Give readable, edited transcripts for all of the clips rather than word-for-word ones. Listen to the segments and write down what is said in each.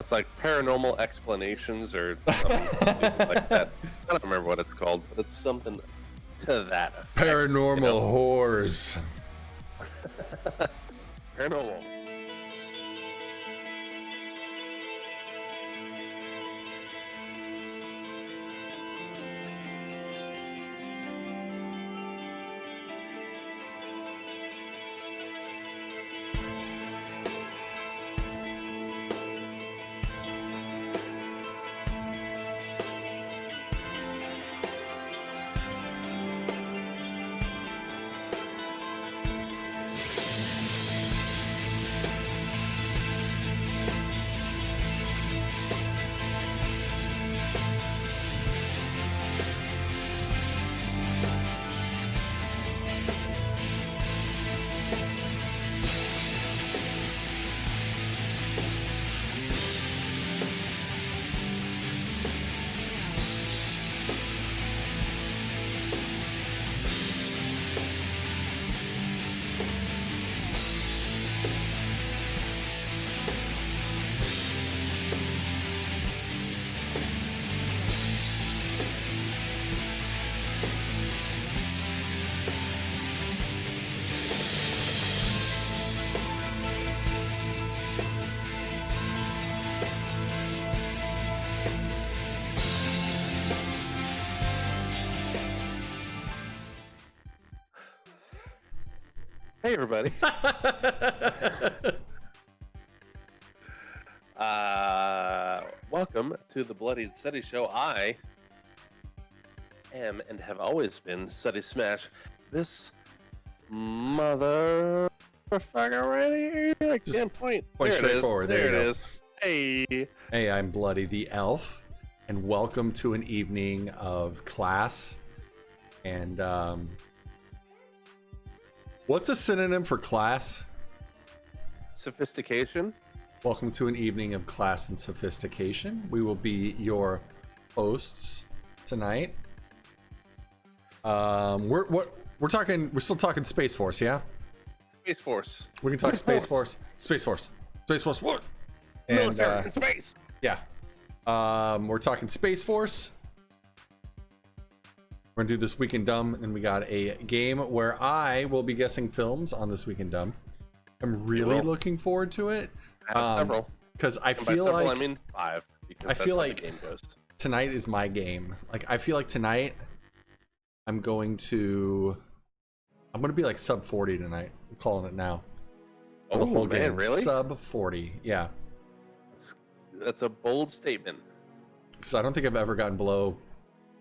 It's like paranormal explanations or something stupid like that. I don't remember what it's called, but it's something to that effect. Paranormal whores. Paranormal. Hey everybody. Welcome to the Bloody Sutty Show. I am and have always been SuttySmash. This motherfucker right here. Like Just damn point. point There straight it is. forward. There There it you is. Hey. Hey, I'm Bloody the Elf, and welcome to an evening of class. And what's a synonym for class? Sophistication. Welcome to an evening of class and sophistication. We will be your hosts tonight. We're still talking Space Force, yeah? Space Force. We can talk Space Force. Space Force. Space Force. What? And Military in space. yeah. We're talking Space Force. We're gonna do This Week in Dumb, and we got a game where I will be guessing films on This Week in Dumb. I'm really looking forward to it. I have several. Because I And by feel several, like I mean 5. Because I that's feel how like the game goes. tonight is my game. Like, I feel like tonight I'm going to be like sub 40 tonight. I'm calling it now. For the Oh whole man, game. really? Sub 40. Yeah. That's a bold statement. Because I don't think I've ever gotten below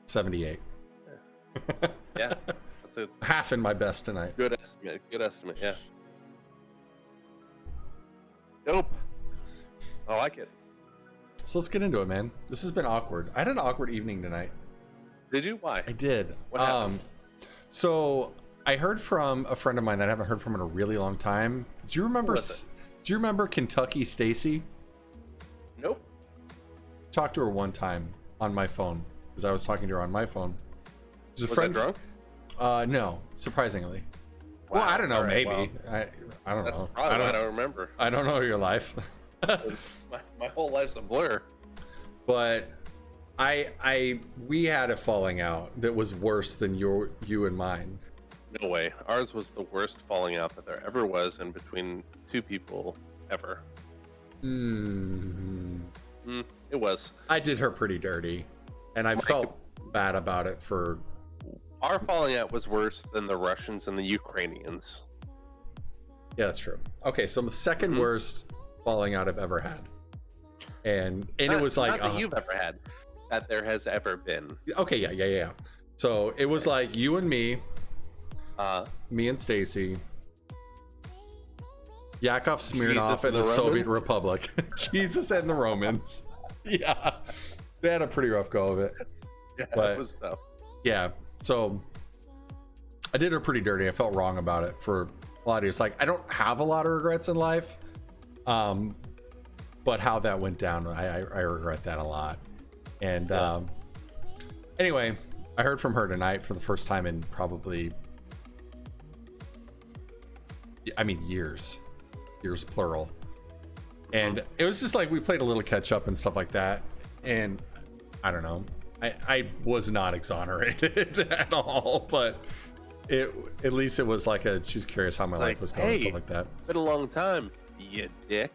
78. Yeah, that's a Half in my best tonight. good estimate. Good estimate. Yeah. Dope. I like it. So let's get into it, man. This has been awkward. I had an awkward evening tonight. Did you? Why? I did. What happened? So I heard from a friend of mine that I haven't heard from in a really long time. Do you remember? Who was Do you remember Kentucky Stacy? Nope. Talked to her one time on my phone because I was talking to her on my phone. It Was I drunk? No, surprisingly. Well, Wow. I don't know. All right, Maybe I don't That's know. probably why I don't remember. I don't know your life. My whole life's a blur. But we had a falling out that was worse than you and mine. No way. Ours was the worst falling out that there ever was in between two people ever. It was. I did her pretty dirty, and I felt bad about it for. Our falling out was worse than the Russians and the Ukrainians. Yeah, that's true. Okay, so the second worst falling out I've ever had, and it was like not that you've ever had, that there has ever been. Okay, yeah. So it was like you and me, me and Stacy, Yakov Smirnoff and the Soviet Republic, Jesus and the Romans. Yeah, they had a pretty rough go of it. Yeah, But- it was tough. Yeah, so I did her pretty dirty. I felt wrong about it for a lot of years. Like, I don't have a lot of regrets in life, but how that went down, I regret that a lot. And anyway, I heard from her tonight for the first time in probably, I mean, years plural. And it was just like we played a little catch up and stuff like that. And I don't know. I was not exonerated at all, but at least it was like she's curious how my life was going and stuff like that. Been a long time, you dick.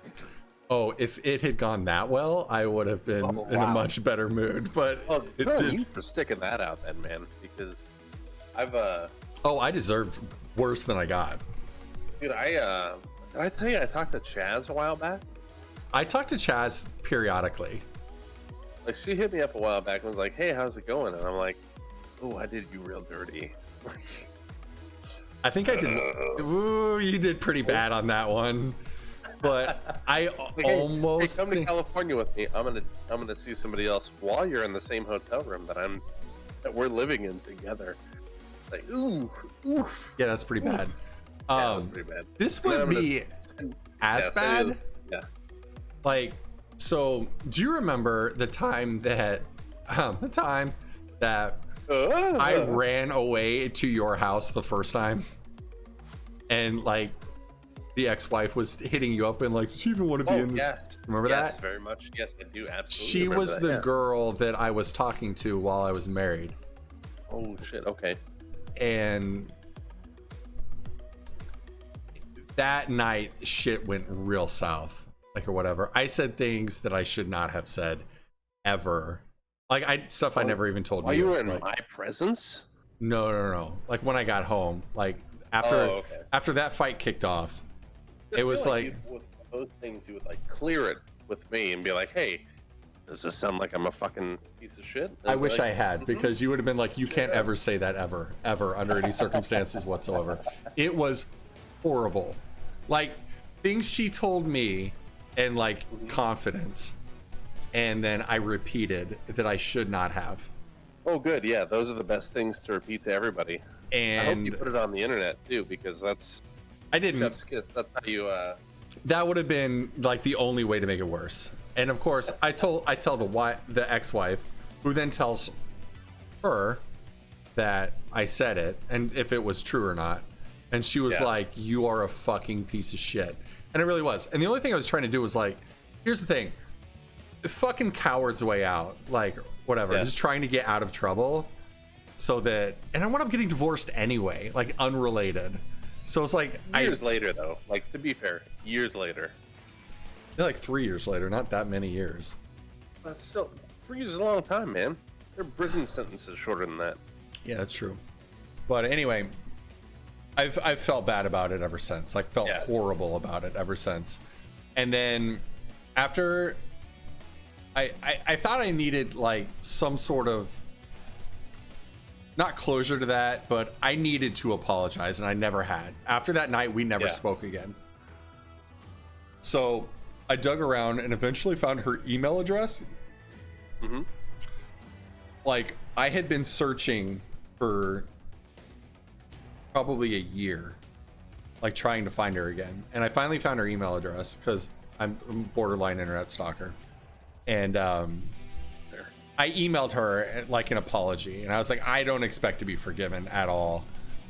Oh, if it had gone that well, I would have been in a much better mood. But it did. You for sticking that out then, man, because I've I deserved worse than I got. Dude, did I tell you I talked to Chaz a while back? I talked to Chaz periodically. Like, she hit me up a while back and was like, hey, how's it going? And I'm like, oh, I did you real dirty. I think I did. Ooh, you did pretty bad on that one. But I almost come to California with me. I'm gonna see somebody else while you're in the same hotel room that we're living in together. It's like, ooh. Yeah, that's pretty bad. Yeah, that was pretty bad. This would be as bad. Yeah. Like, so do you remember the time that I ran away to your house the first time, and like the ex-wife was hitting you up and like, does she even want to be in this? Yes. Remember that? Yes, very much. Yes, I do absolutely. She was the girl that I was talking to while I was married. Oh shit. Okay. And that night, shit went real south, like, or whatever. I said things that I should not have said, ever. Like, I never even told you. While you were in like, my presence? No. Like, when I got home, like, after that fight kicked off, it was like with those things, you would like clear it with me and be like, hey, does this sound like I'm a fucking piece of shit? I wish I had, because you would have been like, you can't ever say that ever under any circumstances whatsoever. It was horrible. Like, things she told me and like confidence, and then I repeated that I should not have. Oh, good. Yeah, those are the best things to repeat to everybody. And I hope you put it on the internet too, because that's I didn't. Chef's kiss. That's how you. That would have been like the only way to make it worse. And of course, I tell the ex-wife, who then tells her that I said it and if it was true or not. And she was like, you are a fucking piece of shit. And it really was. And the only thing I was trying to do was like, here's the thing. Fucking coward's way out. Like, whatever. Just trying to get out of trouble. So that, and I wound up getting divorced anyway, like unrelated. So it's like years later, though. Like, to be fair, years later. Like 3 years later, not that many years. That's still 3 years is a long time, man. Their prison sentences shorter than that. Yeah, that's true. But anyway, I've felt bad about it ever since. Like, felt horrible about it ever since. And then after, I thought I needed like some sort of, not closure to that, but I needed to apologize, and I never had. After that night, we never spoke again. So I dug around and eventually found her email address. Mm-hmm. Like, I had been searching for probably a year, like trying to find her again. And I finally found her email address because I'm a borderline internet stalker. And I emailed her like an apology, and I was like, I don't expect to be forgiven at all,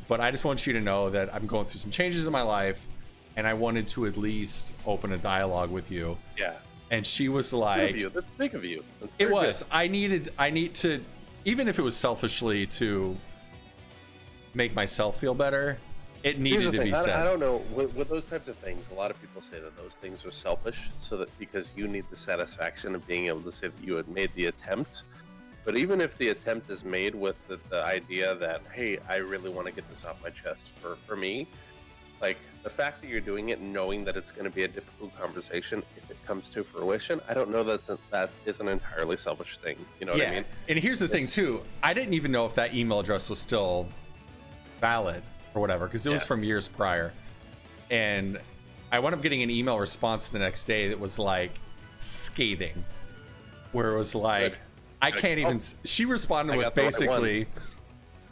but I just want you to know that I'm going through some changes in my life, and I wanted to at least open a dialogue with you. Yeah. And she was like, that's big of you. It was. I need to, even if it was selfishly to make myself feel better, it needed to be said. I don't know. With those types of things, a lot of people say that those things are selfish, so that because you need the satisfaction of being able to say that you had made the attempt. But even if the attempt is made with the idea that, hey, I really want to get this off my chest for me, like the fact that you're doing it knowing that it's going to be a difficult conversation if it comes to fruition, I don't know that is an entirely selfish thing. You know what I mean? And here's the thing too. I didn't even know if that email address was still valid or whatever, because it was from years prior. And I wound up getting an email response the next day that was like scathing, where it was like, I can't even, she responded with basically,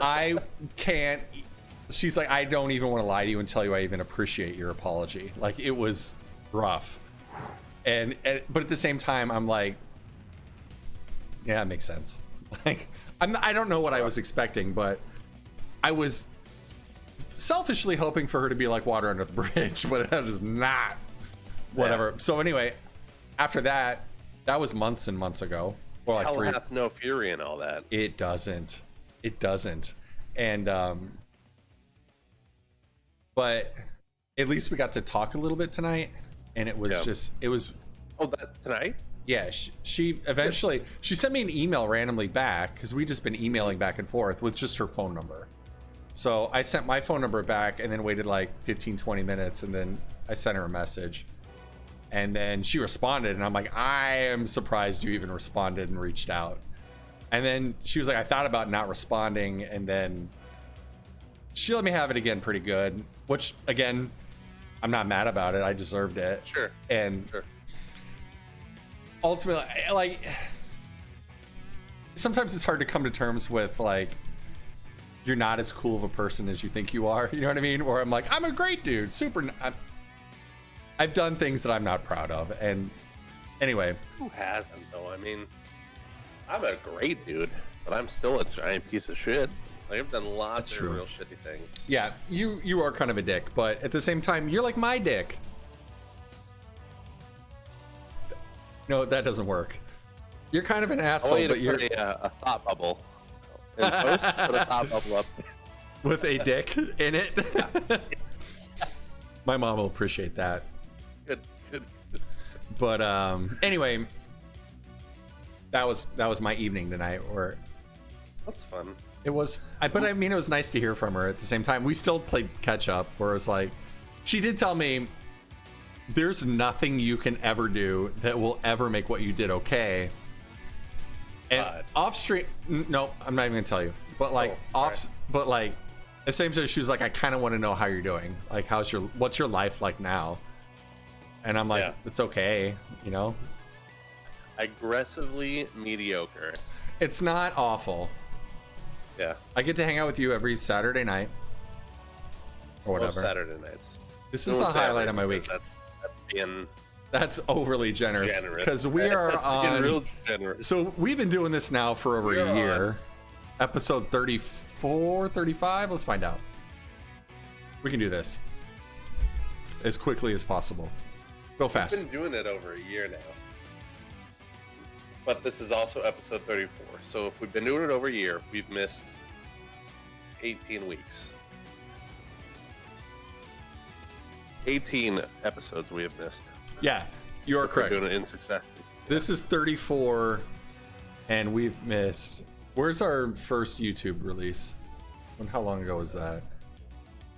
I can't, she's like, I don't even want to lie to you and tell you I even appreciate your apology. Like, it was rough. And but at the same time, I'm like, yeah, it makes sense. Like, I don't know what I was expecting, but I was selfishly hoping for her to be like water under the bridge, but that is not whatever. So anyway, after that was months and months ago. Well, like Hell hath no fury and all that. It doesn't. And but at least we got to talk a little bit tonight, and it was that tonight. Yeah, she eventually she sent me an email randomly back, because we just been emailing back and forth with just her phone number. So I sent my phone number back and then waited like 15-20 minutes, and then I sent her a message, and then she responded, and I'm like, I am surprised you even responded and reached out. And then she was like, I thought about not responding, and then she let me have it again pretty good, which again, I'm not mad about it. I deserved it. Sure. And ultimately, like, sometimes it's hard to come to terms with, like, you're not as cool of a person as you think you are. You know what I mean? Or I'm like, I'm a great dude, I've done things that I'm not proud of. And anyway, who hasn't though? I mean, I'm a great dude, but I'm still a giant piece of shit. Like, I've done lots of real shitty things. Yeah, you are kind of a dick, but at the same time, you're like my dick. No, that doesn't work. You're kind of an asshole, but you're a thought bubble. In post, put a thought bubble up with a dick in it. My mom will appreciate that. Good. But anyway, that was my evening tonight. Or that's fun. It was, but I mean, it was nice to hear from her. At the same time, we still played catch up. Where it was like, she did tell me, there's nothing you can ever do that will ever make what you did okay. And off stream, no, I'm not even gonna tell you. But like but like, the same time, she was like, I kind of want to know how you're doing. Like, what's your life like now? And I'm like, it's okay, you know. Aggressively mediocre. It's not awful. Yeah. I get to hang out with you every Saturday night, or whatever. Most Saturday nights. This is the highlight of my week. That's overly generous, because we are on real generous. So we've been doing this now for over a year. Episode 34, 35. Let's find out. We can do this as quickly as possible. Go fast. We've been doing it over a year now. But this is also episode 34. So if we've been doing it over a year, we've missed 18 weeks. 18 episodes we have missed. Yeah, you are correct. We're doing it in succession. This is 34, and we've missed. Where's our first YouTube release? How long ago was that?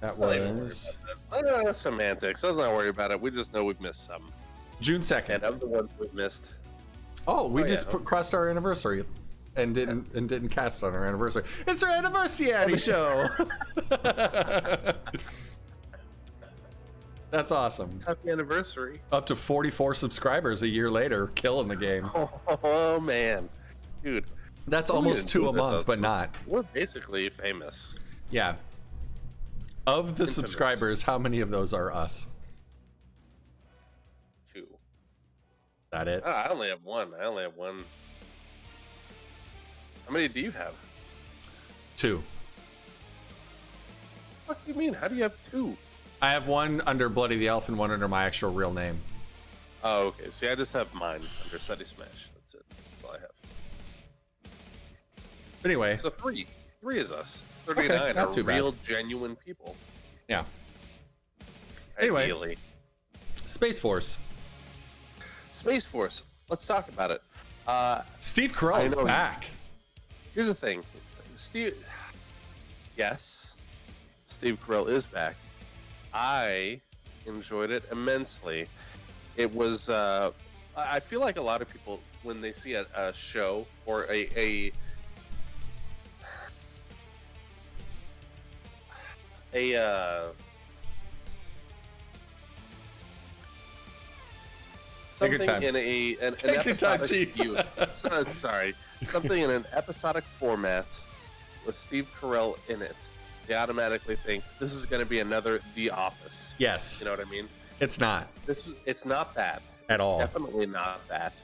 That was semantics. Let's not worry about it. We just know we've missed some. June 2nd. And of the ones we've missed. Oh, we just crossed our anniversary and didn't cast on our anniversary. It's our anniversary show. That's awesome. Happy anniversary. Up to 44 subscribers a year later, killing the game. Oh man, dude. That's almost 2 a month, but not. We're basically famous. Yeah. Of the subscribers, how many of those are us? 2. That it? I only have 1. How many do you have? 2. What do you mean? How do you have 2? I have 1 under Bloody the Elf and 1 under my actual real name. Oh, okay. See, I just have mine under SuttySmash. That's it. That's all I have. Anyway. So 3. 3 is us. 39 not are too real, bad. genuine people. Yeah. Anyway. Ideally. Space Force. Space Force. Let's talk about it. Steve Carell is back. Here's the thing. Yes, Steve Carell is back. I enjoyed it immensely. It was, I feel like a lot of people, when they see a show or a something in an episodic something in an episodic format with Steve Carell in it, they automatically think this is going to be another The Office. Yes. You know what I mean? It's not. It's not that at all. Definitely not that.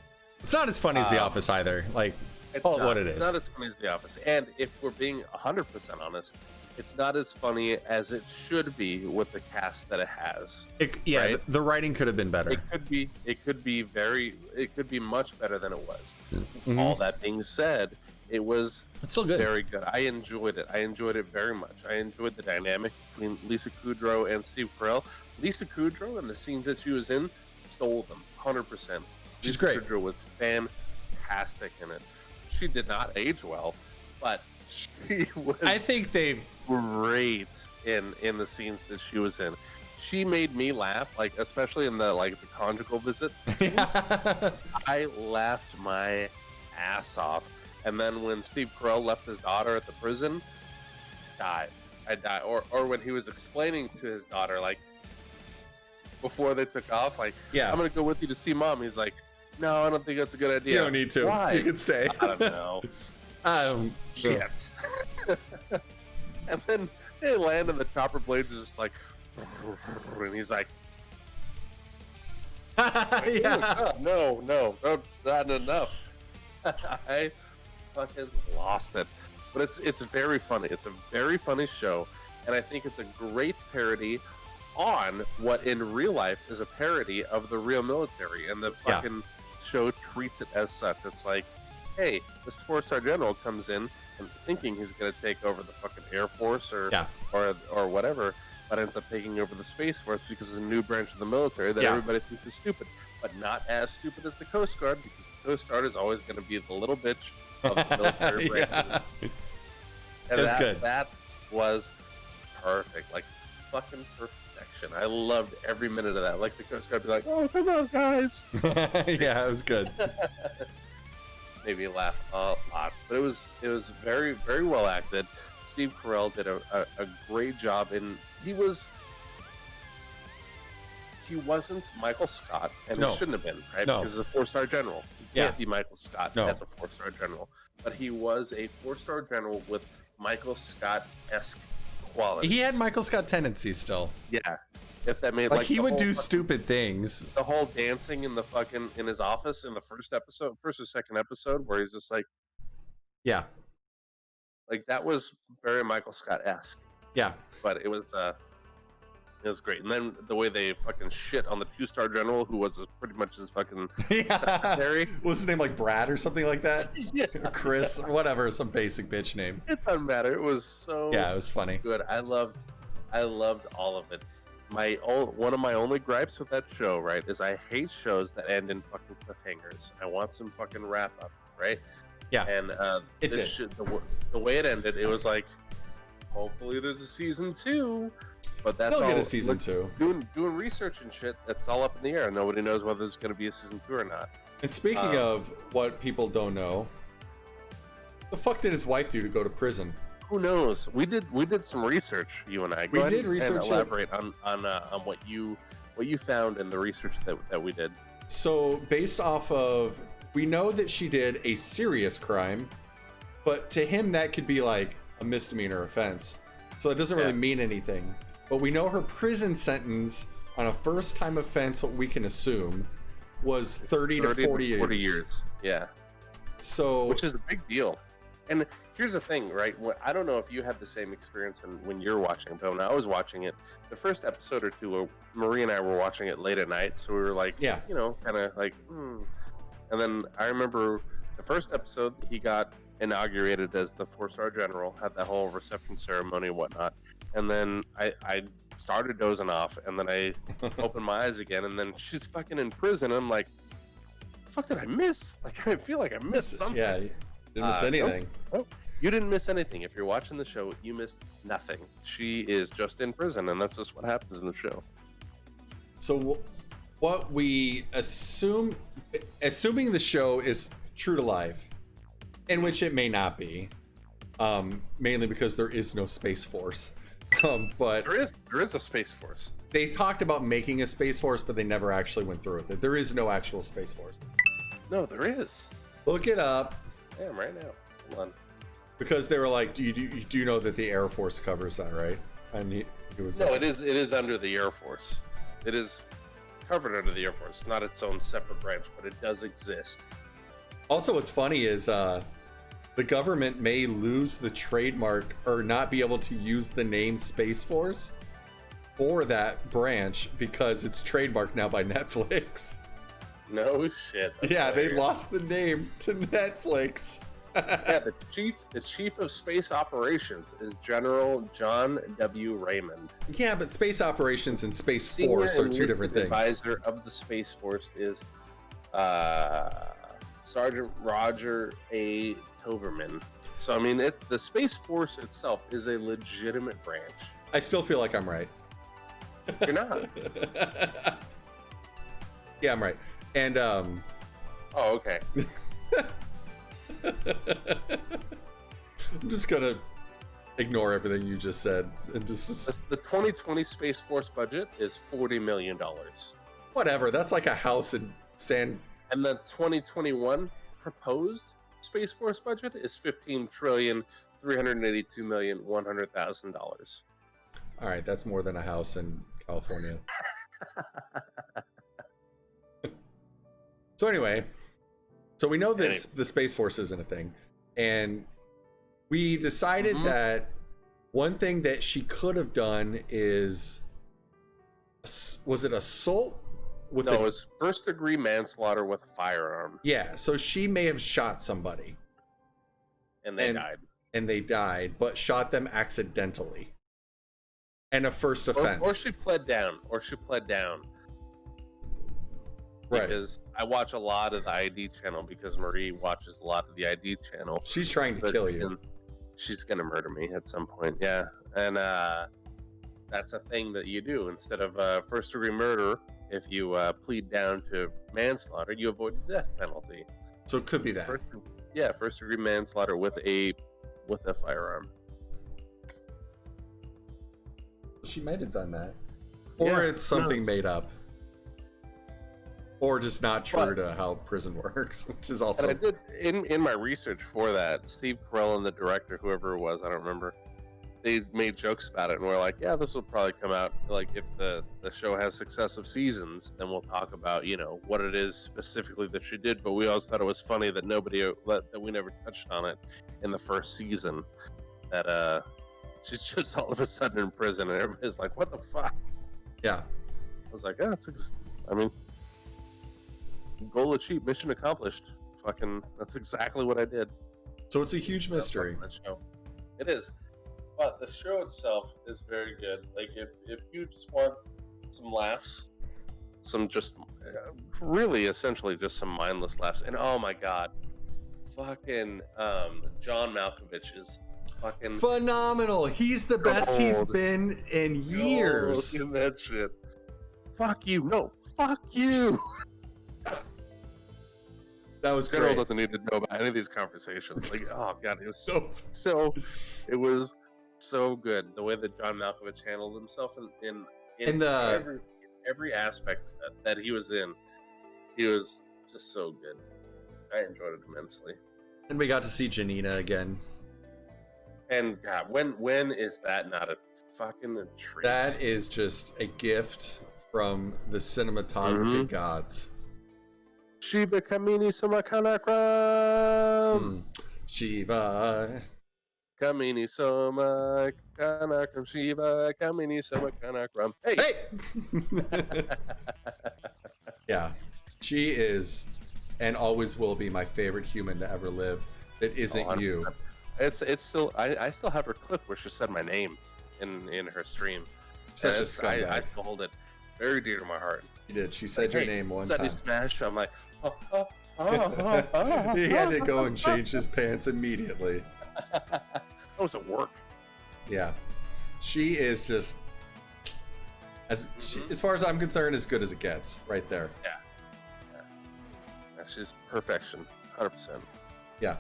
It's not as funny as The Office either. Like, call it what it is. It's not as funny as The Office. And if we're being 100% honest, it's not as funny as it should be with the cast that it has. Right? The writing could have been better. It could be much better than it was. Mm-hmm. All that being said, it's still good. Very good. I enjoyed it very much. I enjoyed the dynamic between Lisa Kudrow and Steve Carell. Lisa Kudrow and the scenes that she was in stole them 100%. She's great. Kudrow was fantastic in it. She did not age well, but she was. I think they great in the scenes that she was in. She made me laugh, like especially in the conjugal visit scenes. I laughed my ass off. And then when Steve Carell left his daughter at the prison, I died. Or when he was explaining to his daughter, like before they took off, like, I'm gonna go with you to see mom. He's like, no, I don't think that's a good idea. You don't need to. Why? You can stay. I don't know. Shit. And then they land and the chopper blades is just like, and he's like, no, not enough. I fucking lost it. But it's very funny. It's a very funny show, and I think it's a great parody on what in real life is a parody of the real military, and the fucking show treats it as such. It's like, hey, this 4-star general comes in and thinking he's going to take over the fucking Air Force or whatever, but ends up taking over the Space Force because it's a new branch of the military that everybody thinks is stupid, but not as stupid as the Coast Guard, because the Coast Guard is always going to be the little bitch of the military branches. And that was perfect, like fucking perfection. I loved every minute of that. Like the Coast Guard be like, "Oh, come on, guys!" Yeah, it was good. Made me laugh a lot, but it was very, very well acted. Steve Carell did a great job, and he wasn't Michael Scott, and he shouldn't have been, right? No. Because he's a 4-star general. He can't be Michael Scott as a 4-star general, but he was a 4-star general with Michael Scott-esque qualities. He had Michael Scott tendencies still. Yeah. If that made like he would do stupid things. The whole dancing in his office in the first or second episode, where he's just like, like that was very Michael Scott-esque. Yeah, but it was great. And then the way they fucking shit on the 2-star general, who was pretty much his fucking secretary. What's his name, like Brad or something like that? Or Chris, or whatever, some basic bitch name. It doesn't matter. It was so it was funny. Good. I loved all of it. One of my only gripes with that show, right, is I hate shows that end in fucking cliffhangers. I want some fucking wrap up, right? Yeah. And it did. The way it ended, it was like, hopefully there's a season 2. But that's They'll get a season 2. Doing research and shit, that's all up in the air. Nobody knows whether there's going to be a season 2 or not. And speaking of what people don't know, the fuck did his wife do to go to prison? Who knows? We did some research, you and I. Go ahead and elaborate on what you found in the research that we did. So based off of, we know that she did a serious crime, but to him that could be like a misdemeanor offense. So it doesn't really mean anything. But we know her prison sentence on a first-time offense, what we can assume, was 30 to 40 years. Yeah. So, which is a big deal. And here's the thing, right? I don't know if you had the same experience when you're watching it, but when I was watching it, the first episode or two, Marie and I were watching it late at night, so we were like, kind of like, And then I remember the first episode, he got inaugurated as the 4-star general, had that whole reception ceremony and whatnot. And then I started dozing off, and then I opened my eyes again, and then she's fucking in prison. And I'm like, the fuck did I miss? Like, I feel like I missed something. Yeah, you didn't miss anything. Nope. You didn't miss anything. If you're watching the show, you missed nothing. She is just in prison, and that's just what happens in the show. So what we assuming the show is true to life, in which it may not be, mainly because there is no Space Force. But there is a Space Force. They talked about making a Space Force, but they never actually went through with it. There is no actual Space Force. No, there is. Look it up. Damn, right now. Hold on. Because they were like, do you know that the Air Force covers that, right? And he was no, it is under the Air Force. It is covered under the Air Force, not its own separate branch, but it does exist. Also, what's funny is the government may lose the trademark or not be able to use the name Space Force for that branch because it's trademarked now by Netflix. No shit. Yeah, they lost the name to Netflix. Yeah, the chief of space operations is General John W. Raymond. Yeah, but space operations and Space Senior Force are two enlisted different things. Advisor of the Space Force is Sergeant Roger A. Toberman. So I mean, the Space Force itself is a legitimate branch. I still feel like I'm right. You're not. Yeah, I'm right. And Oh, okay. I'm just gonna ignore everything you just said and just The 2020 Space Force budget is $40 million. whatever. That's like a house in San. And the 2021 proposed Space Force budget is $15,382,100,000. All right, that's more than a house in California. So anyway, so we know that the Space Force isn't a thing, and we decided that one thing that she could have done is, was it assault? No, it was first-degree manslaughter with a firearm. Yeah, so she may have shot somebody. And they died. And they died, but shot them accidentally. And a first offense. Or she pled down. Right. Because I watch a lot of the ID channel because Marie watches a lot of the ID channel. She's trying to kill you. She's going to murder me at some point, yeah. And that's a thing that you do. Instead of first-degree murder, if you plead down to manslaughter, you avoid the death penalty. So it could be that. First-degree manslaughter with a firearm. She might have done that. Or it's something made up. Or just not true to how prison works, which is also... And I did, in my research for that, Steve Carell and the director, whoever it was, I don't remember, they made jokes about it, and we're like, yeah, this will probably come out, like, if the show has successive seasons, then we'll talk about, you know, what it is specifically that she did, but we always thought it was funny that that we never touched on it in the first season, that she's just all of a sudden in prison, and everybody's like, what the fuck? Yeah. I was like, yeah, I mean... goal achieved, mission accomplished. Fucking, that's exactly what I did. So it's a huge mystery. That show. It is, but the show itself is very good. Like if you just want some laughs, some just really essentially just some mindless laughs, and oh my god, fucking John Malkovich is fucking phenomenal. He's the best he's been in years. Look at that shit. Fuck you. No, fuck you. That was General great. doesn't need to know about any of these conversations. Like, oh god, it was it was so good the way that John Malkovich handled himself in every aspect that he was in. He was just so good. I enjoyed it immensely. And we got to see Janina again. And god, when is that not a fucking treat? That is just a gift from the cinematography gods. Shiva Kamini Samakanakram. Shiva Kamini Samakanakram. Shiva Kamini Samakanakram. Hey! Yeah. She is and always will be my favorite human to ever live that isn't you. It's still I still have her clip where she said my name in her stream. Such a scumbag. I still hold it very dear to my heart. You did. She said your name one time. SuttySmash. I'm like, He had to go and change his pants immediately. That was at work. Yeah. She is just as far as I'm concerned, as good as it gets, right there. Yeah. She's perfection, 100%. Yeah.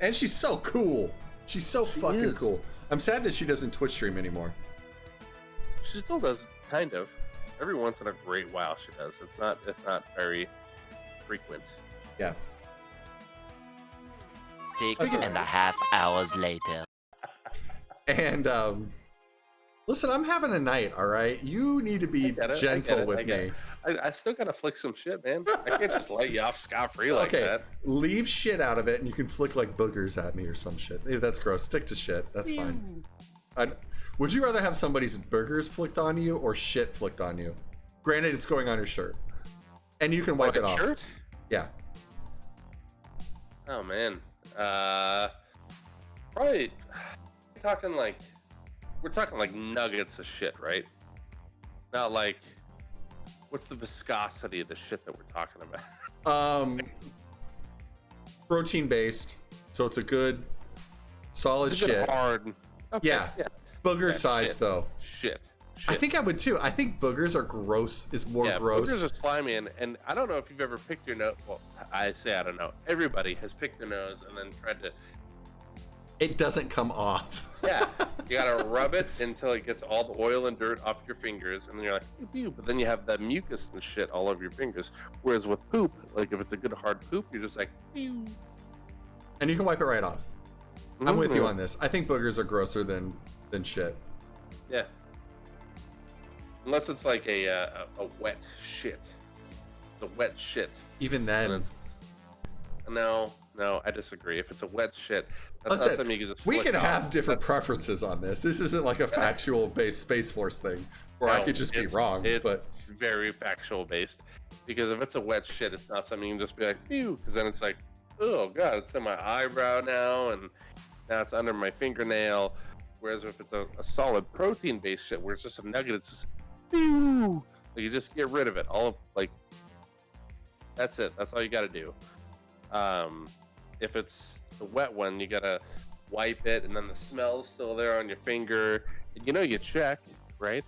And she's so cool. She's so fucking cool. I'm sad that she doesn't Twitch stream anymore. She still does, kind of. Every once in a great while she does. It's not very frequent. Yeah. 6.5 hours later. And Listen, I'm having a night, all right? You need to be gentle with me. I still gotta flick some shit, man. I can't just let you off scot-free like Okay, that. leave shit out of it, and you can flick like boogers at me or some shit. Maybe that's gross. Stick to shit. That's fine. Would you rather have somebody's boogers flicked on you or shit flicked on you? Granted, it's going on your shirt, and you can wipe it off. Shirt? Yeah. Oh man. Probably talking like we're talking like nuggets of shit, right? Not like what's the viscosity of the shit that we're talking about? Protein based, so it's a good solid it's a good shit. Hard. Okay, yeah. Booger size shit. though. Shit. I think I would too. I think boogers are gross. Is more gross. Boogers are slimy, and I don't know if you've ever picked your nose. Well, I don't know. Everybody has picked their nose and then tried to. It doesn't come off. Yeah, you gotta rub it until it gets all the oil and dirt off your fingers, and then you're like, ew, but then you have that mucus and shit all over your fingers. Whereas with poop, like if it's a good hard poop, you're just like, ew. And you can wipe it right off. Mm-hmm. I'm with you on this. I think boogers are grosser than shit. Yeah. Unless it's like a wet shit. The wet shit. Even then. No, I disagree. If it's a wet shit, that's not something you can just we can have off. different preferences on this. This isn't like a factual based Space Force thing, where I could just be wrong. It's very factual based. Because if it's a wet shit, it's not something you can just be like, ew, because then it's like, oh god, it's in my eyebrow now, and now it's under my fingernail. Whereas if it's a solid protein based shit where it's just a nugget, it's just ew. Like you just get rid of it. That's it. That's all you gotta do. If it's the wet one, you gotta wipe it, and then the smell's still there on your finger. And you check, right?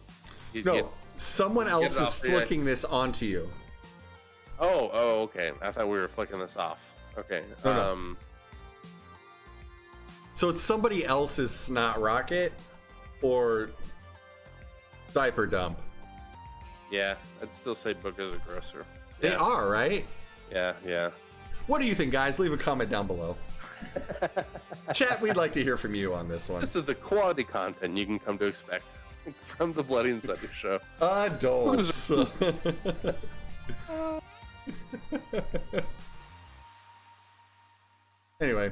Someone else is flicking this onto you. Oh, okay. I thought we were flicking this off. Okay. No. So it's somebody else's snot rocket or diaper dump. Yeah, I'd still say boogers are grosser. They are, right? Yeah. What do you think, guys? Leave a comment down below. Chat, we'd like to hear from you on this one. This is the quality content you can come to expect from the Bloody and Sutty show. Adults. Anyway,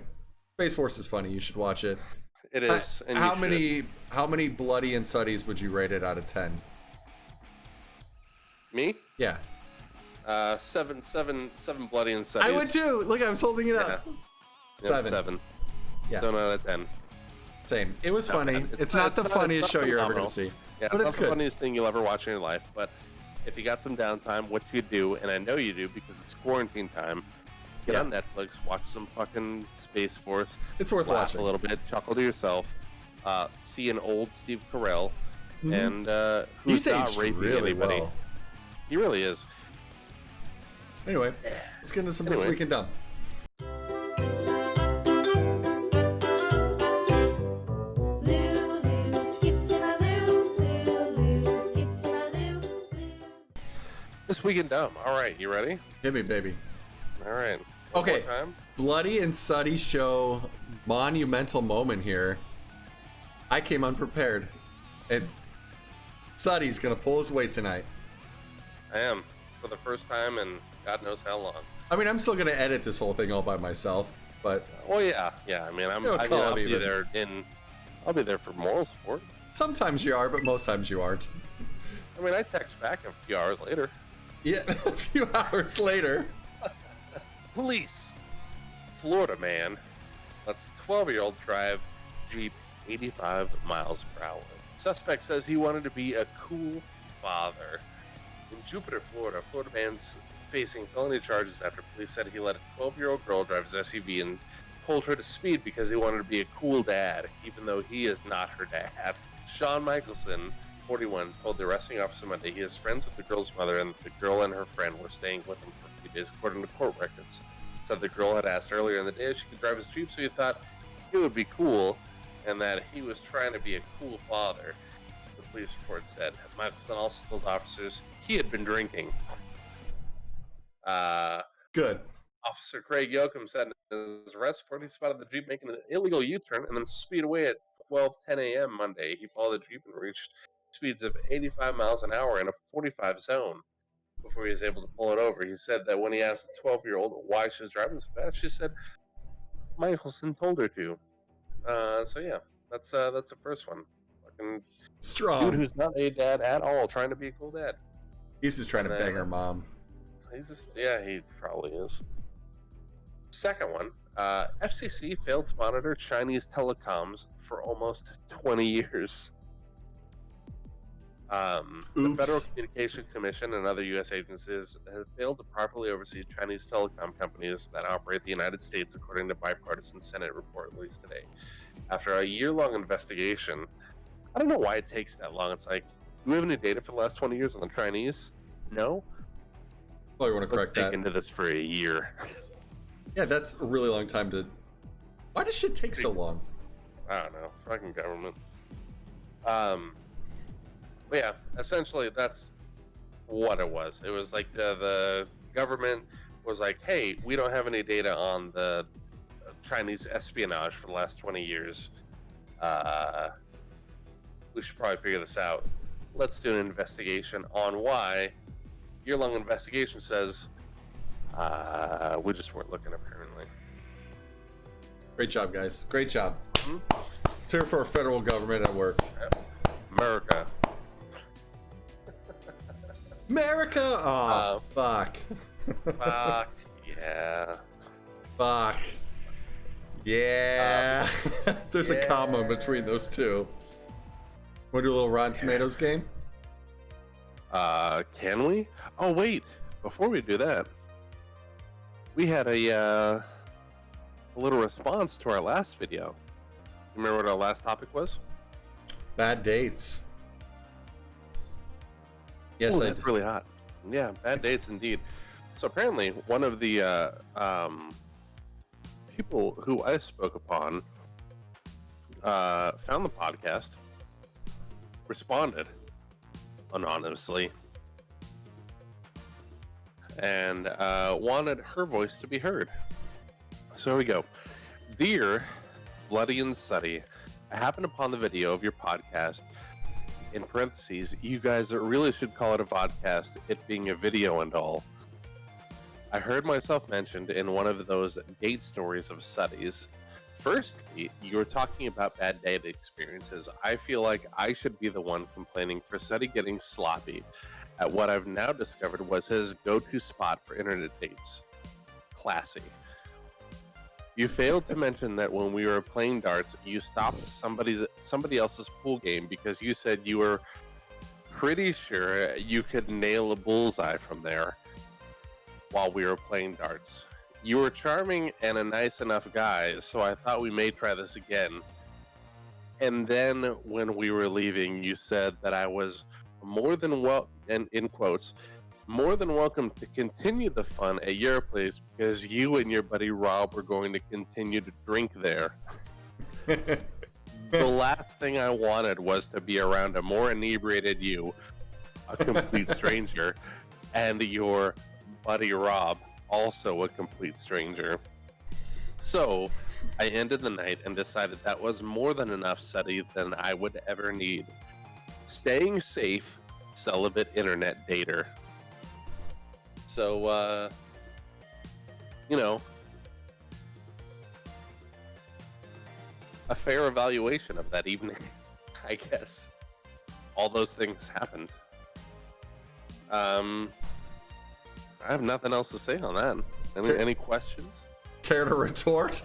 Space Force is funny. You should watch it. It is. And how many Bloody and Sutties would you rate it out of 10? Me? Yeah. 7 Bloody and Sutties. I would too. Look, I was holding it up. Yeah. 7. Yeah. 7 out of 10. Same. It was funny. It's not the funniest show you're ever going to see. Yeah, but it's it's not good. the funniest thing you'll ever watch in your life. But if you got some downtime, what you do, and I know you do because it's quarantine time, get on Netflix, watch some fucking Space Force. It's worth watching. A little bit, chuckle to yourself, see an old Steve Carell, and who's not raping really anybody. Well. He really is. Anyway, let's get into some This Week in Dumb. This Week in Dumb. All right, you ready? Hit me, baby. All right. Okay. Bloody and Sutty show monumental moment here. I came unprepared. It's Sutty's gonna pull his weight tonight. I am, for the first time in God knows how long. I mean, I'm still gonna edit this whole thing all by myself, but well, yeah. I mean, I'll be there for moral support. Sometimes you are, but most times you aren't. I mean, I text back a few hours later. Yeah, a few hours later. Police. Florida man lets 12-year-old drive Jeep 85 miles per hour. Suspect says he wanted to be a cool father. In Jupiter, Florida, man's facing felony charges after police said he let a 12-year-old girl drive his SUV and told her to speed because he wanted to be a cool dad, even though he is not her dad. Sean Michelson, 41, told the arresting officer Monday he is friends with the girl's mother and the girl and her friend were staying with him for a few days, according to court records. Said the girl had asked earlier in the day if she could drive his Jeep, so he thought it would be cool, and that he was trying to be a cool father, the police report said. Michelson also told officers he had been drinking. Good. Officer Craig Yoakum said in his arrest report he spotted the Jeep making an illegal U-turn and then speed away at 12:10 a.m. Monday, he followed the Jeep and reached speeds of 85 miles an hour in a 45 zone before he was able to pull it over. He said that when he asked the 12-year-old why she was driving so fast, she said Michelson told her to. So yeah, that's the first one. Fucking Strong. dude who's not a dad at all, trying to be a cool dad. He's just trying to bang her mom. Yeah, he probably is. Second one, FCC failed to monitor Chinese telecoms for almost 20 years. The Federal Communication Commission and other U.S. agencies have failed to properly oversee Chinese telecom companies that operate the United States, according to bipartisan Senate report released today. After a year-long investigation, I don't know why it takes that long. It's like, do we have any data for the last 20 years on the Chinese? No? Oh, you want to correct that? Let's dig into this for a year. Yeah, that's a really long time to... Why does shit take so long? I don't know. Fucking government. But yeah, essentially that's what it was. It was like the government was like, hey, we don't have any data on the Chinese espionage for the last 20 years. We should probably figure this out. Let's do an investigation on why. Year-long investigation says we just weren't looking, apparently. Great job, guys. Great job. Mm-hmm. It's here for our federal government at work. America. America! Oh, fuck. Fuck, yeah. Fuck. Yeah. There's a comma between those two. Want to do a little Rotten Tomatoes game? Can we? Oh, wait. Before we do that, we had a little response to our last video. Remember what our last topic was? Bad dates. Yes, Ooh, that's really hot. Yeah, bad dates indeed. So apparently, one of the people who I spoke upon found the podcast, responded anonymously, and wanted her voice to be heard. So here we go. Dear Bloody and Sutty, I happened upon the video of your podcast. In parentheses, you guys really should call it a vodcast, it being a video and all. I heard myself mentioned in one of those date stories of Sutty's. Firstly, you were talking about bad date experiences. I feel like I should be the one complaining for Sutty getting sloppy at what I've now discovered was his go-to spot for internet dates. Classy. You failed to mention that when we were playing darts, you stopped somebody else's pool game because you said you were pretty sure you could nail a bullseye from there while we were playing darts. You were charming and a nice enough guy, so I thought we may try this again. And then when we were leaving, you said that I was more than and in quotes, more than welcome to continue the fun at your place because you and your buddy Rob were going to continue to drink there. The last thing I wanted was to be around a more inebriated you, a complete stranger, and your buddy Rob, also a complete stranger. So I ended the night and decided that was more than enough Sutty than I would ever need. Staying safe, celibate internet dater. So, a fair evaluation of that evening, I guess. All those things happened. I have nothing else to say on that. Any questions? Care to retort?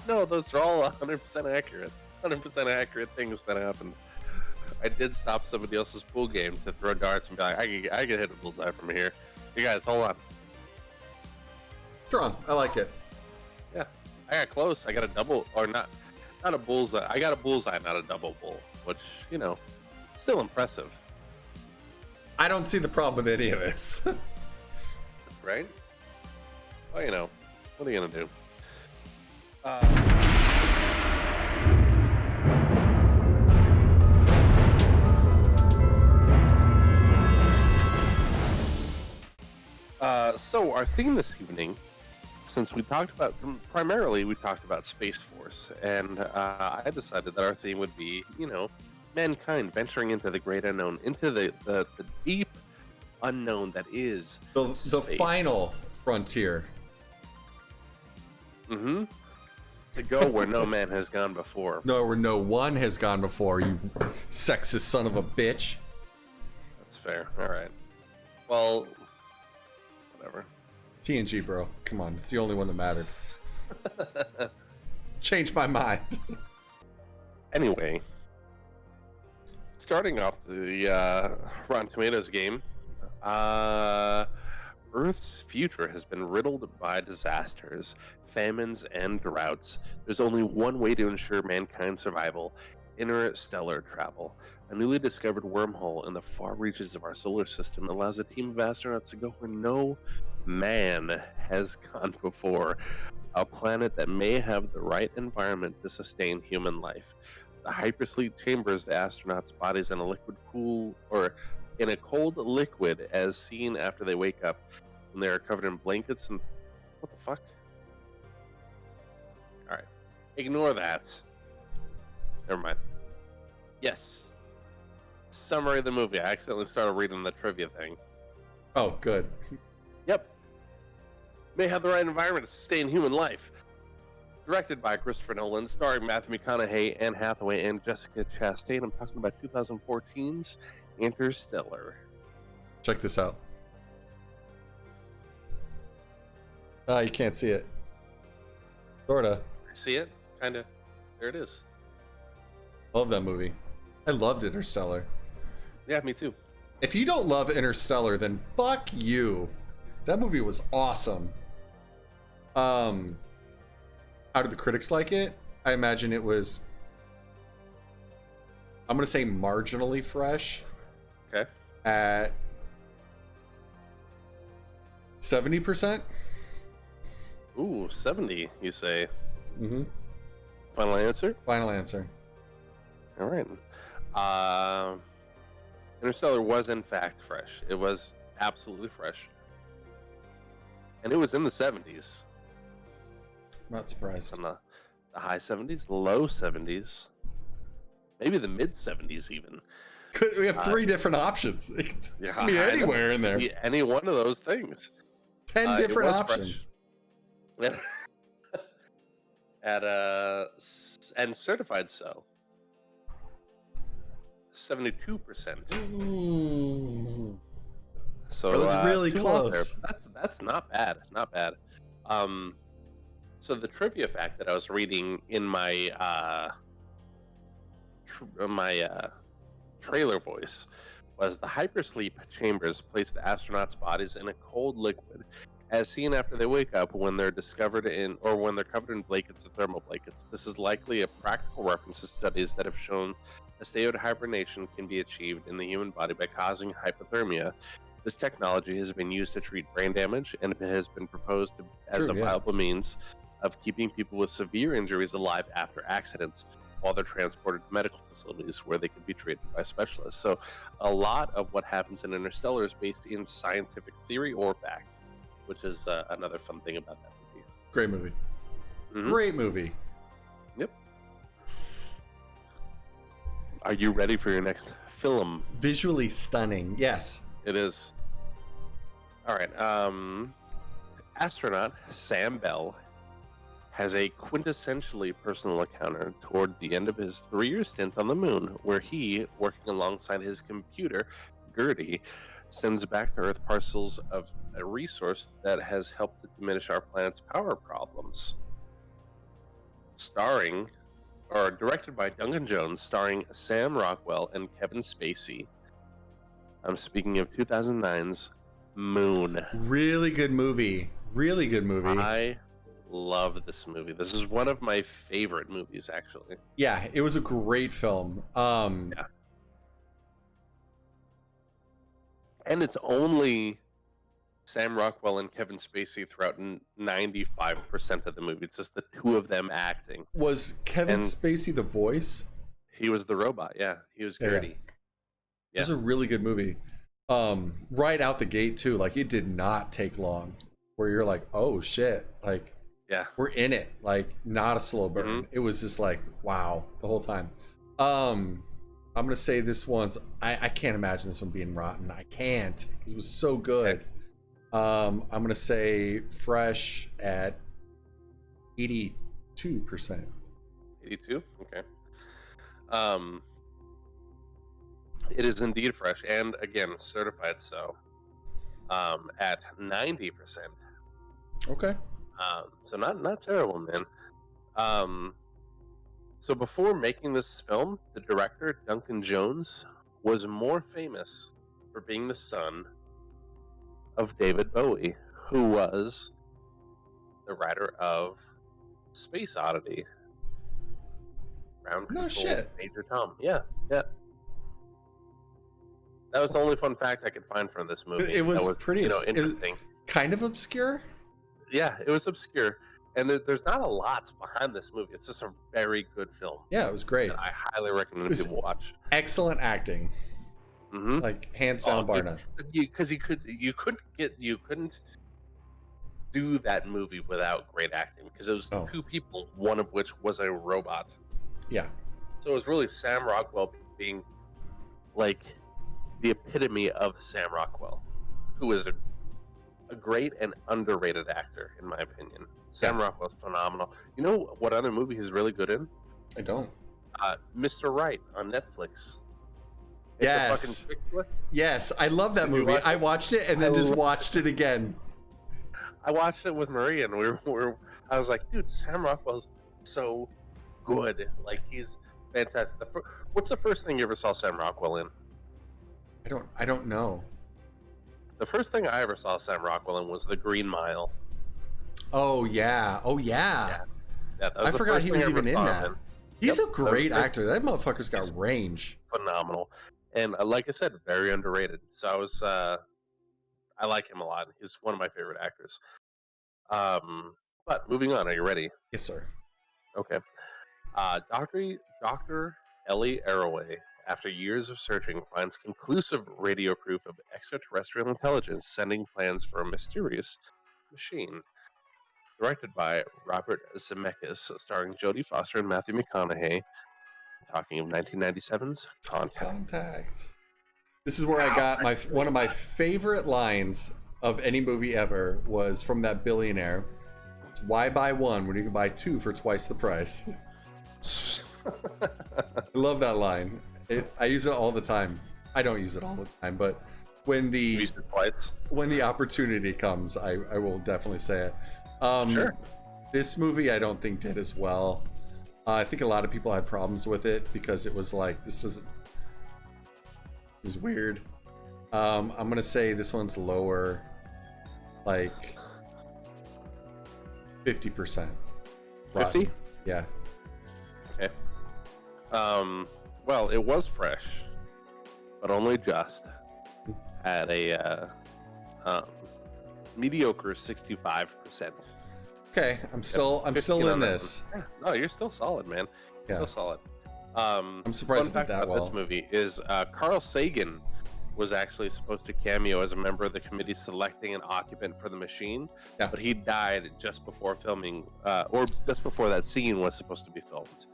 No, those are all 100% accurate. 100% accurate things that happened. I did stop somebody else's pool game to throw darts and be like, I can hit a bullseye from here. You guys, hold on. Strong. I like it. Yeah, I got close. I got a double, or not a bullseye. I got a bullseye, not a double bull, which, still impressive. I don't see the problem with any of this. Right? Well, what are you going to do? So our theme this evening, since we talked about primarily we talked about Space Force, and I decided that our theme would be, mankind venturing into the great unknown, into the deep unknown that is the final frontier. Mm-hmm. To go where no man has gone before. No, where no one has gone before, you sexist son of a bitch. That's fair. All right. Well, whatever. TNG, bro. Come on. It's the only one that mattered. Changed my mind. Anyway, starting off the Rotten Tomatoes game, Earth's future has been riddled by disasters, famines, and droughts. There's only one way to ensure mankind's survival: interstellar travel. A newly discovered wormhole in the far reaches of our solar system allows a team of astronauts to go where no man has gone before. A planet that may have the right environment to sustain human life. The hypersleep chambers the astronauts' bodies in a cold liquid as seen after they wake up when they are covered in blankets and... What the fuck? Alright. Ignore that. Never mind. Yes. Summary of the movie. I accidentally started reading the trivia thing. Oh, good. Yep. May have the right environment to sustain human life. Directed by Christopher Nolan, starring Matthew McConaughey, Anne Hathaway, and Jessica Chastain. I'm talking about 2014's Interstellar. Check this out. You can't see it. Sorta. I see it. Kinda. There it is. Love that movie. I loved Interstellar. Yeah, me too. If you don't love Interstellar, then fuck you. That movie was awesome. How did the critics like it? I imagine it was, I'm gonna say marginally fresh. Okay. At 70%. Ooh, 70, you say. Mm-hmm. Final answer? Final answer. All right. Interstellar was in fact fresh. It was absolutely fresh. And it was in the 70s. Not surprised. In the high 70s, low 70s, maybe the mid 70s even. We have three different options. It Yeah, could be anywhere in there. Any one of those things. 10 different options. And certified so. 72%. Ooh. So it was really two close. That's not bad. Not bad. So the trivia fact that I was reading in my trailer voice was the hypersleep chambers place the astronauts' bodies in a cold liquid, as seen after they wake up when they're covered in blankets or thermal blankets. This is likely a practical reference to studies that have shown a state of hibernation can be achieved in the human body by causing hypothermia. This technology has been used to treat brain damage and has been proposed as a viable means of keeping people with severe injuries alive after accidents while they're transported to medical facilities where they can be treated by specialists. So a lot of what happens in Interstellar is based in scientific theory or fact, which is another fun thing about that movie. Great movie. Mm-hmm. Great movie. Yep. Are you ready for your next film? Visually stunning. Yes. It is. All right. Astronaut Sam Bell has a quintessentially personal encounter toward the end of his 3-year stint on the moon, where he, working alongside his computer, Gertie, sends back to Earth parcels of a resource that has helped to diminish our planet's power problems. Directed by Duncan Jones, starring Sam Rockwell and Kevin Spacey. I'm speaking of 2009's Moon. Really good movie. Really good movie. I love this movie. This is one of my favorite movies, actually. Yeah, it was a great film. Yeah. And it's only Sam Rockwell and Kevin Spacey throughout 95% of the movie. It's just the two of them acting. Was Kevin Spacey the voice? He was the robot, yeah. He was Gertie. Yeah. It was a really good movie. Right out the gate, too. Like, it did not take long where you're like, oh shit, like Yeah. we're in it, like not a slow burn. It was just like, wow, the whole time. I'm gonna say this one's, I can't imagine this one being rotten. I can't, because it was so good. I'm gonna say fresh at 82%. 82. Okay. It is indeed fresh, and again certified so. At 90%. Okay. So not terrible, man. So before making this film, the director Duncan Jones was more famous for being the son of David Bowie, who was the writer of Space Oddity. Ground No Control, shit. Major Tom. Yeah. That was the only fun fact I could find from this movie. It was pretty interesting. Kind of obscure. Yeah, it was obscure, and there's not a lot behind this movie. It's just a very good film. Yeah, it was great. I highly recommend people watch. Excellent acting. Like hands down, bar none. Because you couldn't do that movie without great acting, because it was two people, one of which was a robot. Yeah. So it was really Sam Rockwell being like the epitome of Sam Rockwell, who is a great and underrated actor, in my opinion. Sam Rockwell's phenomenal. You know what other movie he's really good in? I don't. Mr. Right on Netflix. It's yes. a fucking chick flick. Yes, I love that movie. I watched it and then just watched it again. I watched it with Maria, and I was like, dude, Sam Rockwell's so good. Like, he's fantastic. What's the first thing you ever saw Sam Rockwell in? I don't know. The first thing I ever saw Sam Rockwell in was The Green Mile. Oh yeah. Yeah, that was I forgot he was even in that. He's a great actor. That motherfucker's got range. Phenomenal. And like I said, very underrated. So I like him a lot. He's one of my favorite actors. But moving on, are you ready? Yes, sir. Okay. Dr. Ellie Arroway, after years of searching, finds conclusive radio proof of extraterrestrial intelligence sending plans for a mysterious machine. Directed by Robert Zemeckis, starring Jodie Foster and Matthew McConaughey. Talking of 1997's Contact. This is where I got one of my favorite lines of any movie ever was from that billionaire. It's, why buy one when you can buy two for twice the price? I love that line. I use it all the time. I don't use it all the time, but when the opportunity comes, I will definitely say it. Sure. This movie I don't think did as well. I think a lot of people had problems with it because it was like, it was weird. I'm gonna say this one's lower, like 50%. 50? Yeah. Okay. Well, it was fresh, but only just at a mediocre 65%. Okay, I'm still in this. Yeah, no, you're still solid, man. Yeah. Still solid. I'm surprised it did that well. This movie is Carl Sagan was actually supposed to cameo as a member of the committee selecting an occupant for the machine, but he died just before filming, or just before that scene was supposed to be filmed.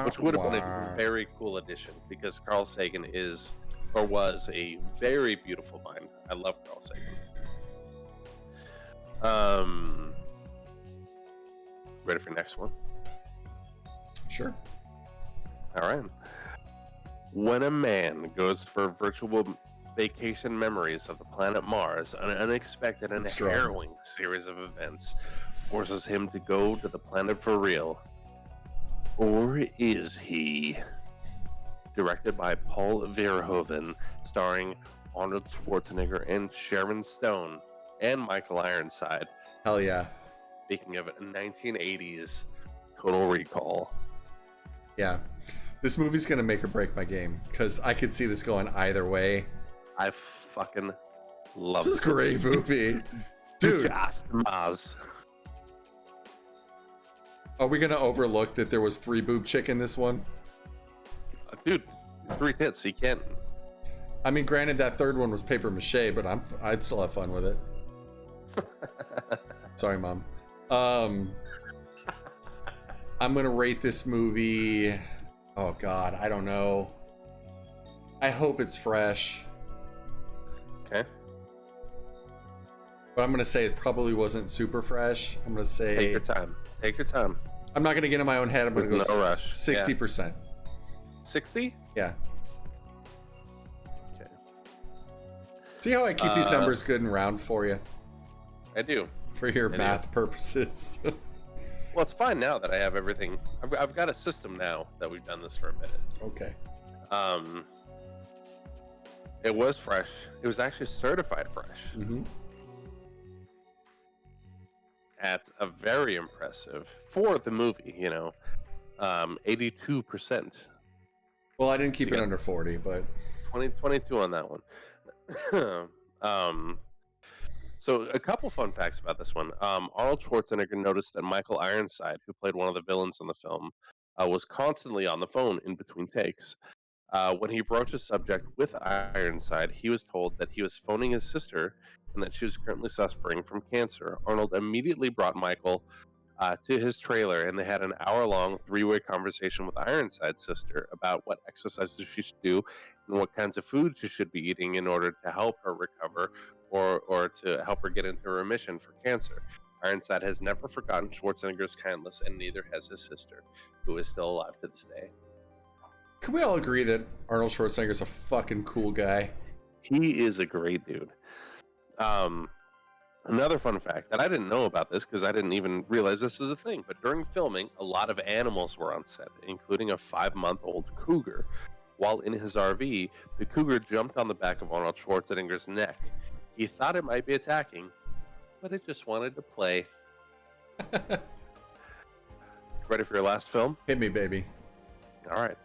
Which would have been a very cool addition, because Carl Sagan was a very beautiful mind. I love Carl Sagan. Ready for the next one? Sure. All right. When a man goes for virtual vacation memories of the planet Mars, an unexpected and harrowing series of events forces him to go to the planet for real. Or is he? Directed by Paul Verhoeven, starring Arnold Schwarzenegger and Sharon Stone and Michael Ironside. Hell yeah. Speaking of 1980s Total Recall. Yeah. This movie's going to make or break my game, because I could see this going either way. I fucking love this. This is a great movie. Dude. Maz. Are we going to overlook that there was 3 boob chick in this one? Dude, 3 tits, you can't... I mean, granted, that third one was paper mache, but I'd still have fun with it. Sorry, Mom. I'm gonna rate this movie. Oh God, I don't know. I hope it's fresh. Okay. But I'm gonna say it probably wasn't super fresh. I'm gonna say Take your time. Take your time. I'm not gonna get in my own head. I'm gonna go No rush. 60%. 60? Yeah. Okay. See how I keep these numbers good and round for you? I do. For your math purposes. Well, it's fine now that I have everything. I've got a system now that we've done this for a minute. Okay. It was fresh. It was actually certified fresh. Mm-hmm. At a very impressive for the movie, 82%. Well, I didn't keep it under 40, but 22 on that one. So a couple fun facts about this one. Arnold Schwarzenegger noticed that Michael Ironside, who played one of the villains in the film, was constantly on the phone in between takes. When he broached the subject with Ironside, he was told that he was phoning his sister and that she was currently suffering from cancer. Arnold immediately brought Michael to his trailer, and they had an hour-long three-way conversation with Ironside's sister about what exercises she should do and what kinds of food she should be eating in order to help her recover or to help her get into remission for cancer. Ironside has never forgotten Schwarzenegger's kindness, and neither has his sister, who is still alive to this day. Can we all agree that Arnold Schwarzenegger's a fucking cool guy? He is a great dude. Another fun fact that I didn't know about this because I didn't even realize this was a thing, but during filming, a lot of animals were on set, including a 5-month-old cougar. While in his RV, the cougar jumped on the back of Arnold Schwarzenegger's neck. He thought it might be attacking, but it just wanted to play. Ready for your last film? Hit me, baby. All right.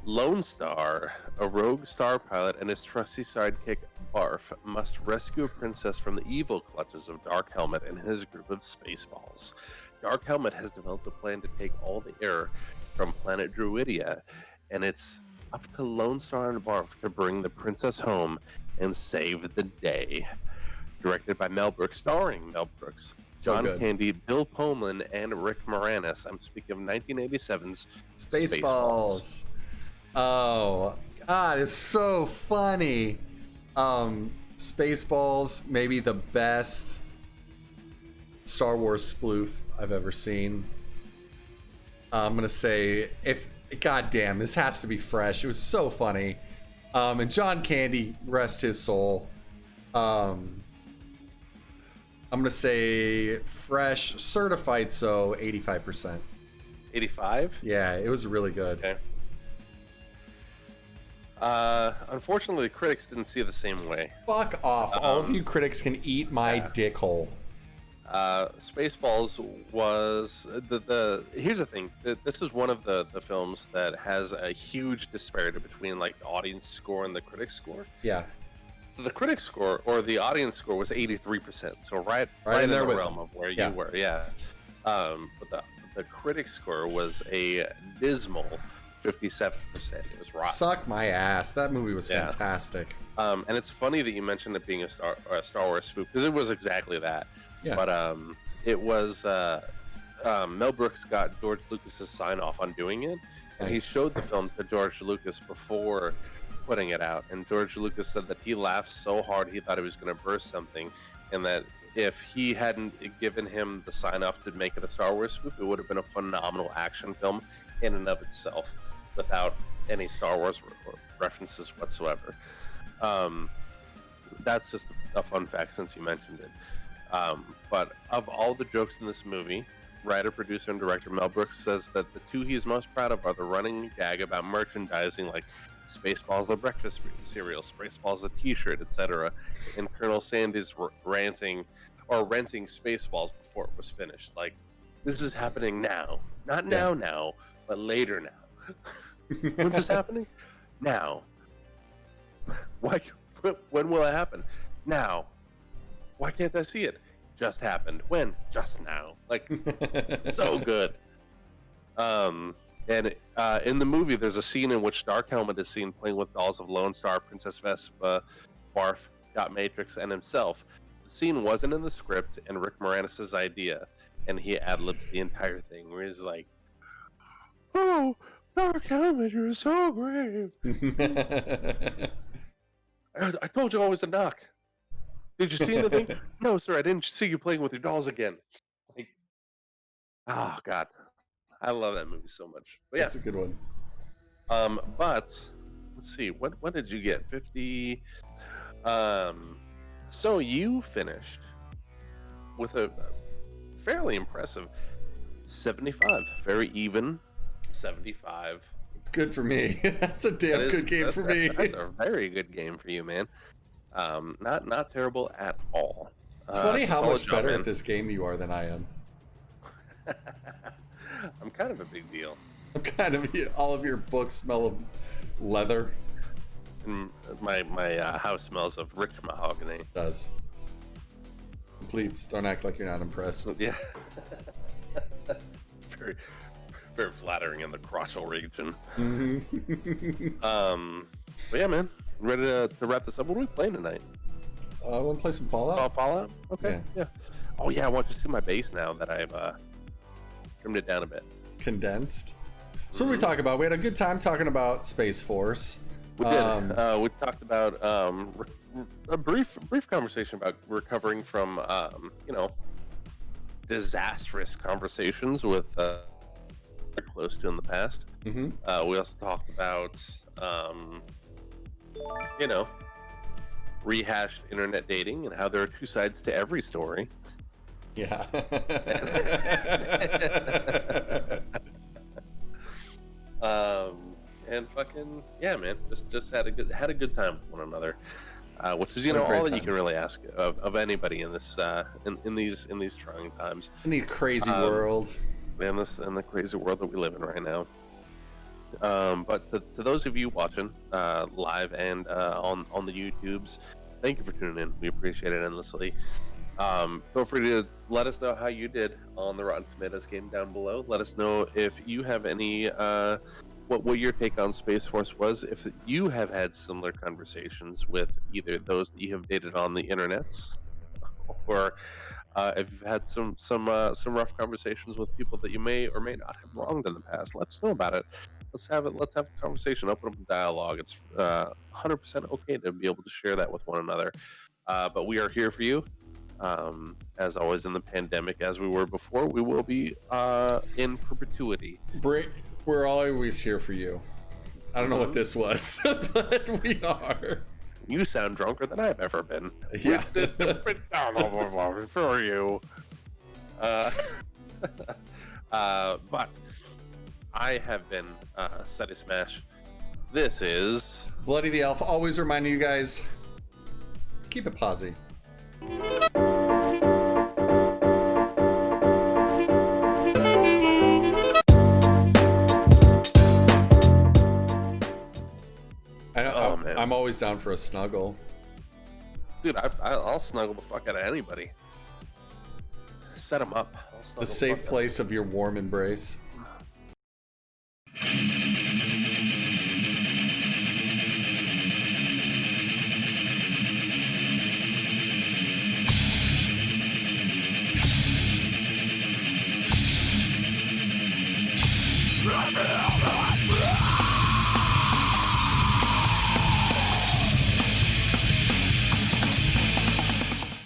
Lone Star, a rogue star pilot, and his trusty sidekick Barf must rescue a princess from the evil clutches of Dark Helmet and his group of Spaceballs. Dark Helmet has developed a plan to take all the air from planet Druidia, and it's up to Lone Star and Barf to bring the princess home and save the day. Directed by Mel Brooks, starring Mel Brooks, John Candy, Bill Pullman, and Rick Moranis. I'm speaking of 1987's Spaceballs. Oh, God, it's so funny. Spaceballs, maybe the best Star Wars sploof I've ever seen. I'm gonna say, goddamn, this has to be fresh. It was so funny. And John Candy, rest his soul. I'm gonna say fresh, certified so 85%. 85? Yeah, it was really good. Okay. Unfortunately, the critics didn't see it the same way. Fuck off. All of you critics can eat my dick hole. Spaceballs was here's the thing. This is one of the films that has a huge disparity between like the audience score and the critic score. Yeah. So the critic score or the audience score was 83%. So right in the realm of where you were. Yeah. But the critic score was a dismal 57%. It was rotten. Suck my ass. That movie was fantastic. And it's funny that you mentioned it being a Star Wars spoof because it was exactly that. Yeah. But it was Mel Brooks got George Lucas's sign off on doing it, and he showed the film to George Lucas before putting it out. And George Lucas said that he laughed so hard he thought he was going to burst something, and that if he hadn't given him the sign off to make it a Star Wars spoof, it would have been a phenomenal action film in and of itself, without any Star Wars references whatsoever. That's just a fun fact since you mentioned it. But of all the jokes in this movie, writer, producer, and director Mel Brooks says that the two he's most proud of are the running gag about merchandising like Spaceballs the breakfast cereal, Spaceballs the t-shirt, etc., and Colonel Sanders renting Spaceballs before it was finished. Like, this is happening now. Not now, but later now. When's this happening? Now. Why? When will it happen? Now. Why can't I see it? Just happened. When? Just now. Like, so good. And in the movie, there's a scene in which Dark Helmet is seen playing with dolls of Lone Star, Princess Vespa, Barf, Dot Matrix, and himself. The scene wasn't in the script and Rick Moranis' idea, and he ad-libs the entire thing, where he's like, "Oh, Dark Helmet, you're so brave. I told you I was a knock. Did you see anything? No, sir, I didn't see you playing with your dolls again." Like, oh God, I love that movie so much. But yeah, That's a good one. but let's see, what did you get? 50. So you finished with a fairly impressive 75, very even 75. It's good for me. That's a damn good game for me. That's a very good game for you, man. Not terrible at all. It's funny how much better man. at this game you are than I am. I'm kind of a big deal. I'm kind of, all of your books smell of leather. And my house smells of rich mahogany. It does. Please don't act like you're not impressed. Yeah. very, very flattering in the crotchal region. But yeah, man. Ready to wrap this up? What are we playing tonight? I want to play some Fallout. Oh, Fallout? Okay. Yeah. Oh yeah, I want you to see my base now that I've trimmed it down a bit. Condensed. So what did we talk about? We had a good time talking about Space Force. We did. We talked about a brief conversation about recovering from disastrous conversations with close to in the past. We also talked about rehashed internet dating and how there are two sides to every story. Yeah. And fucking yeah, man, just had a good time with one another, which is all that you can really ask of anybody in this in these trying times, in the crazy world, in the crazy world that we live in right now. But to those of you watching live and on the YouTubes, thank you for tuning in. We appreciate it endlessly. Feel free to let us know how you did on the Rotten Tomatoes game down below. Let us know if you have any what your take on Space Force was. If you have had similar conversations with either those that you have dated on the internets, or if you've had some rough conversations with people that you may or may not have wronged in the past, let us know about it. Let's have a conversation, open up a dialogue. It's 100% okay to be able to share that with one another. But we are here for you. As always in the pandemic, as we were before, we will be in perpetuity. We're always here for you. I don't know what this was, but we are. You sound drunker than I've ever been. Yeah. For you. But I have been SuttySmash. This is Bloody the Elf. Always reminding you guys, keep it posy. I'm always down for a snuggle. Dude, I'll snuggle the fuck out of anybody. Set them up. The safe place of your warm embrace.